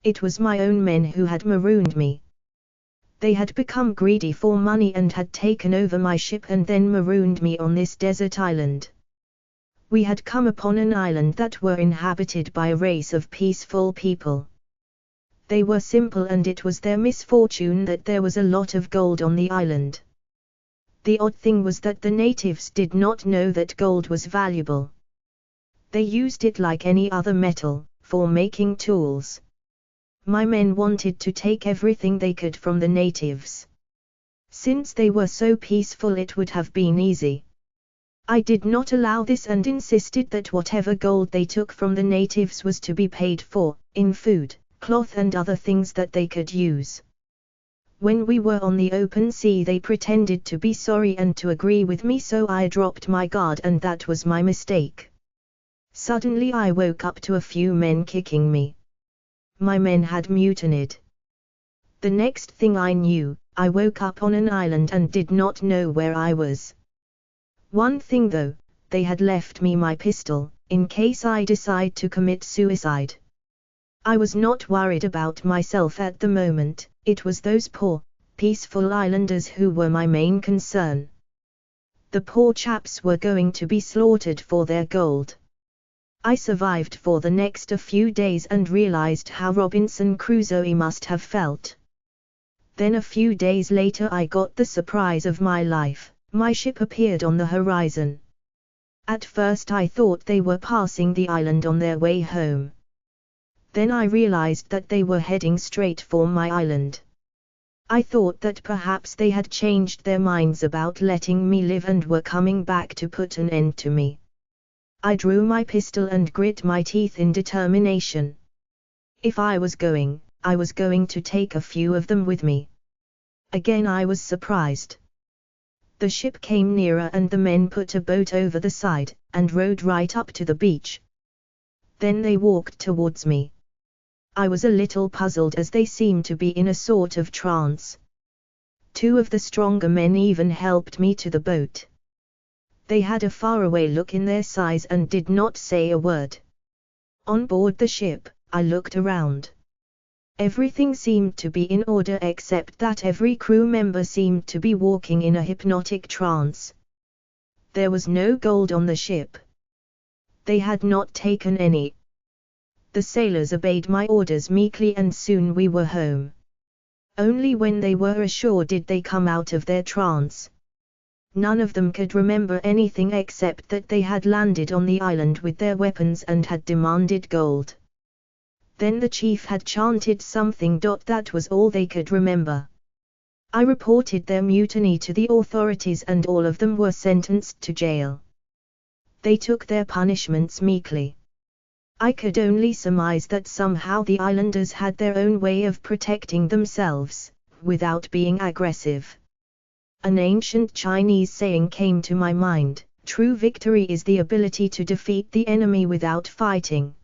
It was my own men who had marooned me. They had become greedy for money and had taken over my ship and then marooned me on this desert island. We had come upon an island that were inhabited by a race of peaceful people. They were simple and it was their misfortune that there was a lot of gold on the island. The odd thing was that the natives did not know that gold was valuable. They used it like any other metal, for making tools. My men wanted to take everything they could from the natives. Since they were so peaceful, it would have been easy. I did not allow this and insisted that whatever gold they took from the natives was to be paid for, in food, cloth and other things that they could use. When we were on the open sea, they pretended to be sorry and to agree with me, so I dropped my guard, and that was my mistake. Suddenly I woke up to a few men kicking me. My men had mutinied. The next thing I knew, I woke up on an island and did not know where I was. One thing though, they had left me my pistol, in case I decide to commit suicide. I was not worried about myself at the moment, it was those poor, peaceful islanders who were my main concern. The poor chaps were going to be slaughtered for their gold. I survived for the next a few days and realized how Robinson Crusoe must have felt. Then a few days later I got the surprise of my life. My ship appeared on the horizon. At first I thought they were passing the island on their way home. Then I realized that they were heading straight for my island. I thought that perhaps they had changed their minds about letting me live and were coming back to put an end to me. I drew my pistol and grit my teeth in determination. If I was going to take a few of them with me. Again I was surprised. The ship came nearer and the men put a boat over the side, and rowed right up to the beach. Then they walked towards me. I was a little puzzled as they seemed to be in a sort of trance. Two of the stronger men even helped me to the boat. They had a faraway look in their eyes and did not say a word. On board the ship, I looked around. Everything seemed to be in order except that every crew member seemed to be walking in a hypnotic trance. There was no gold on the ship. They had not taken any. The sailors obeyed my orders meekly and soon we were home. Only when they were ashore did they come out of their trance. None of them could remember anything except that they had landed on the island with their weapons and had demanded gold. Then the chief had chanted something. That was all they could remember. I reported their mutiny to the authorities and all of them were sentenced to jail. They took their punishments meekly. I could only surmise that somehow the islanders had their own way of protecting themselves, without being aggressive. An ancient Chinese saying came to my mind: true victory is the ability to defeat the enemy without fighting.